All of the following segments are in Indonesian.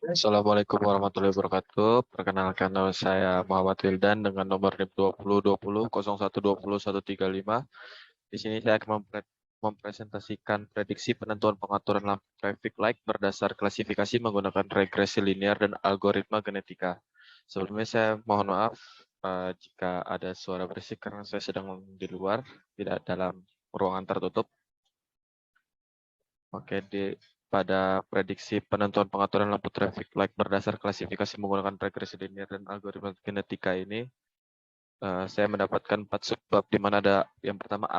Assalamualaikum warahmatullahi wabarakatuh. Perkenalkan, nama saya Muhammad Wildan dengan nomor NIM 2020 0120 135. Di sini saya akan mempresentasikan prediksi penentuan pengaturan lampu traffic light berdasar klasifikasi menggunakan regresi linear dan algoritma genetika. Sebelumnya saya mohon maaf jika ada suara berisik karena saya sedang di luar, tidak dalam ruangan tertutup. Oke, pada prediksi penentuan pengaturan lampu traffic light berdasar klasifikasi menggunakan regresi linear dan algoritma genetika ini, saya mendapatkan 4 subbab di mana ada yang pertama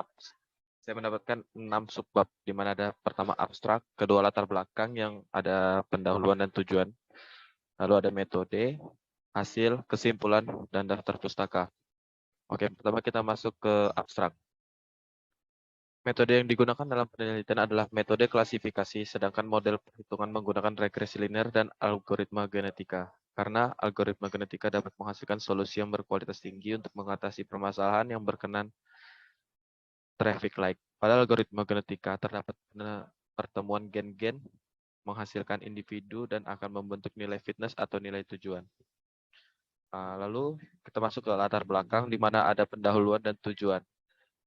saya mendapatkan 6 subbab di mana ada pertama abstrak, kedua latar belakang yang ada pendahuluan dan tujuan, lalu ada metode, hasil, kesimpulan, dan daftar pustaka. Oke, pertama kita masuk ke abstrak. Metode yang digunakan dalam penelitian adalah metode klasifikasi, sedangkan model perhitungan menggunakan regresi linear dan algoritma genetika. Karena algoritma genetika dapat menghasilkan solusi yang berkualitas tinggi untuk mengatasi permasalahan yang berkenan traffic light. Pada algoritma genetika terdapat pertemuan gen-gen menghasilkan individu dan akan membentuk nilai fitness atau nilai tujuan. Lalu kita masuk ke latar belakang di mana ada pendahuluan dan tujuan.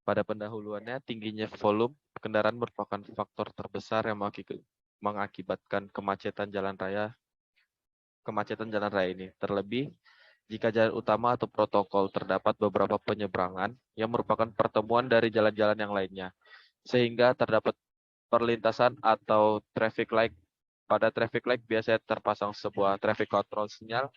Pada pendahuluannya, tingginya volume kendaraan merupakan faktor terbesar yang mengakibatkan kemacetan jalan raya ini. Terlebih, jika jalan utama atau protokol terdapat beberapa penyeberangan yang merupakan pertemuan dari jalan-jalan yang lainnya, sehingga terdapat perlintasan atau traffic light. Pada traffic light biasanya terpasang sebuah traffic control sinyal,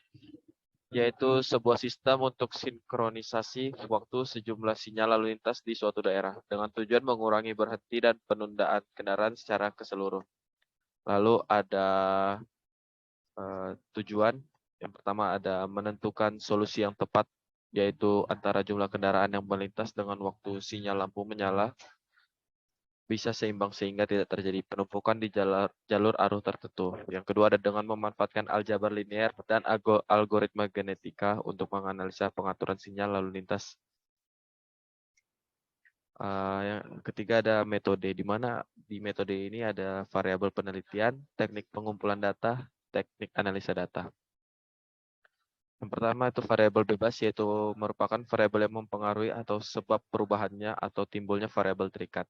yaitu sebuah sistem untuk sinkronisasi waktu sejumlah sinyal lalu lintas di suatu daerah dengan tujuan mengurangi berhenti dan penundaan kendaraan secara keseluruhan. Lalu ada tujuan. Yang pertama ada menentukan solusi yang tepat, yaitu antara jumlah kendaraan yang melintas dengan waktu sinyal lampu menyala bisa seimbang sehingga tidak terjadi penumpukan di jalur arus tertentu. Yang kedua ada dengan memanfaatkan aljabar linear dan algoritma genetika untuk menganalisa pengaturan sinyal lalu lintas. Yang ketiga ada metode, di mana di metode ini ada variabel penelitian, teknik pengumpulan data, teknik analisa data. Yang pertama itu variabel bebas, yaitu merupakan variabel yang mempengaruhi atau sebab perubahannya atau timbulnya variabel terikat.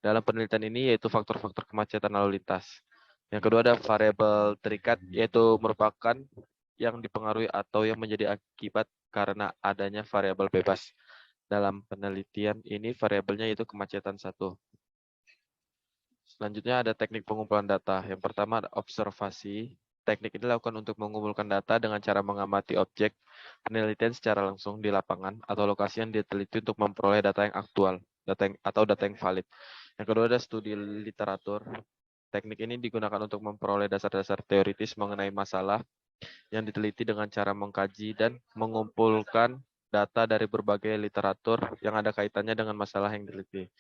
Dalam penelitian ini yaitu faktor-faktor kemacetan lalu lintas. Yang kedua ada variabel terikat, yaitu merupakan yang dipengaruhi atau yang menjadi akibat karena adanya variabel bebas. Dalam penelitian ini variabelnya yaitu kemacetan 1. Selanjutnya ada teknik pengumpulan data. Yang pertama ada observasi. Teknik ini dilakukan untuk mengumpulkan data dengan cara mengamati objek penelitian secara langsung di lapangan atau lokasi yang diteliti untuk memperoleh data yang aktual, data yang valid. Yang kedua ada studi literatur. Teknik ini digunakan untuk memperoleh dasar-dasar teoritis mengenai masalah yang diteliti dengan cara mengkaji dan mengumpulkan data dari berbagai literatur yang ada kaitannya dengan masalah yang diteliti.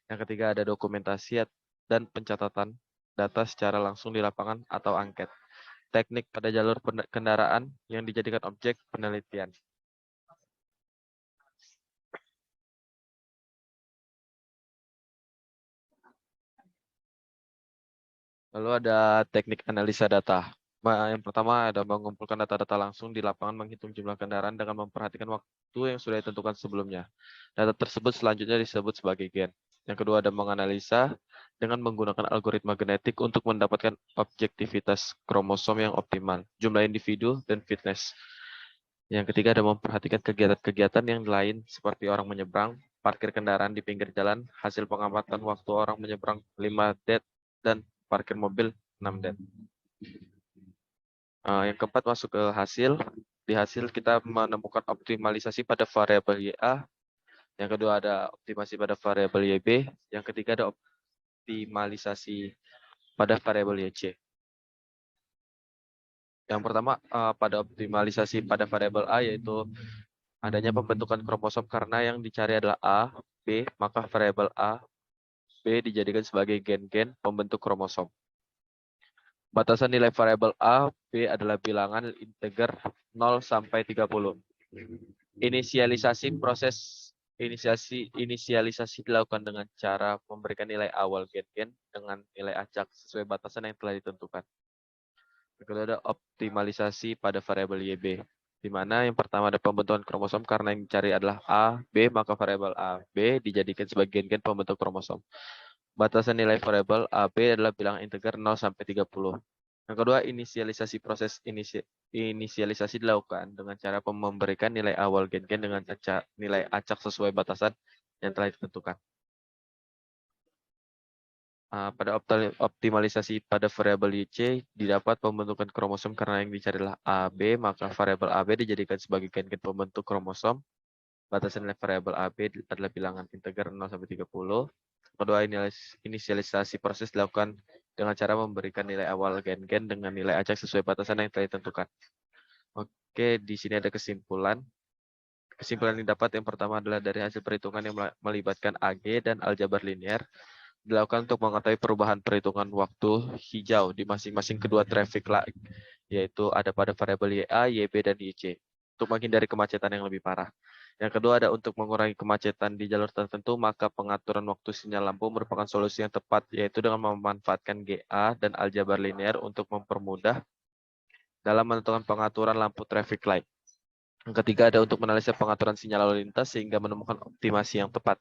Yang ketiga ada dokumentasi dan pencatatan data secara langsung di lapangan atau angket. Teknik pada jalur kendaraan yang dijadikan objek penelitian. Lalu ada teknik analisa data. Yang pertama ada mengumpulkan data-data langsung di lapangan, menghitung jumlah kendaraan dengan memperhatikan waktu yang sudah ditentukan sebelumnya. Data tersebut selanjutnya disebut sebagai gen. Yang kedua ada menganalisa dengan menggunakan algoritma genetik untuk mendapatkan objektivitas kromosom yang optimal, jumlah individu, dan fitness. Yang ketiga ada memperhatikan kegiatan-kegiatan yang lain seperti orang menyeberang, parkir kendaraan di pinggir jalan, hasil pengamatan waktu orang menyeberang 5 det, dan parkir mobil 6 det. Yang keempat masuk ke hasil. Di hasil kita menemukan optimalisasi pada variabel YA. Yang kedua ada optimasi pada variabel YB. Yang ketiga ada optimalisasi pada variabel YC. Yang pertama pada optimalisasi pada variabel A yaitu adanya pembentukan kromosom karena yang dicari adalah A, B, maka variabel A, B dijadikan sebagai gen-gen pembentuk kromosom. Batasan nilai variabel A, B adalah bilangan integer 0 sampai 30. Inisialisasi proses inisialisasi dilakukan dengan cara memberikan nilai awal gen dengan nilai acak sesuai batasan yang telah ditentukan. Yang kedua ada optimalisasi pada variabel YB, di mana yang pertama ada pembentukan kromosom karena yang dicari adalah A, B, maka variabel A, B dijadikan sebagai gen pembentuk kromosom. Batasan nilai variabel A, B adalah bilangan integer 0 sampai 30. Yang kedua, inisialisasi dilakukan dengan cara memberikan nilai awal gen dengan nilai acak sesuai batasan yang telah ditentukan. Pada optimalisasi pada variabel YC didapat pembentukan kromosom karena yang dicari adalah AB, maka variabel AB dijadikan sebagai gen pembentuk kromosom. Batasan nilai variabel AB adalah bilangan integer 0 sampai 30. Kedua, inisialisasi proses dilakukan dengan cara memberikan nilai awal gen dengan nilai acak sesuai batasan yang telah ditentukan. Oke, di sini ada kesimpulan. Kesimpulan yang didapat yang pertama adalah dari hasil perhitungan yang melibatkan AG dan aljabar linear dilakukan untuk mengetahui perubahan perhitungan waktu hijau di masing-masing kedua traffic light, yaitu ada pada variabel YA, YB, dan YC, untuk menghindari kemacetan yang lebih parah. Yang kedua ada untuk mengurangi kemacetan di jalur tertentu, maka pengaturan waktu sinyal lampu merupakan solusi yang tepat, yaitu dengan memanfaatkan GA dan aljabar linear untuk mempermudah dalam menentukan pengaturan lampu traffic light. Yang ketiga ada untuk menganalisis pengaturan sinyal lalu lintas sehingga menemukan optimasi yang tepat.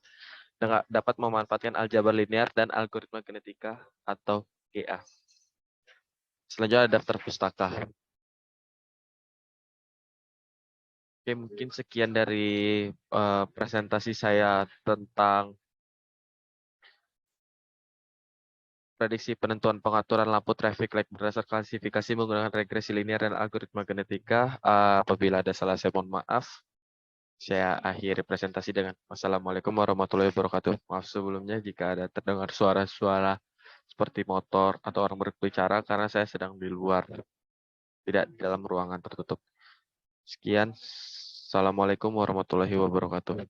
Dapat memanfaatkan aljabar linear dan algoritma genetika atau GA. Selanjutnya ada daftar pustaka. Oke, mungkin sekian dari presentasi saya tentang prediksi penentuan pengaturan lampu traffic light berdasar klasifikasi menggunakan regresi linear dan algoritma genetika. Apabila ada salah, saya mohon maaf. Saya akhiri presentasi dengan wassalamualaikum warahmatullahi wabarakatuh. Maaf sebelumnya jika ada terdengar suara-suara seperti motor atau orang berbicara karena saya sedang di luar, tidak di dalam ruangan tertutup. Sekian. Assalamualaikum warahmatullahi wabarakatuh.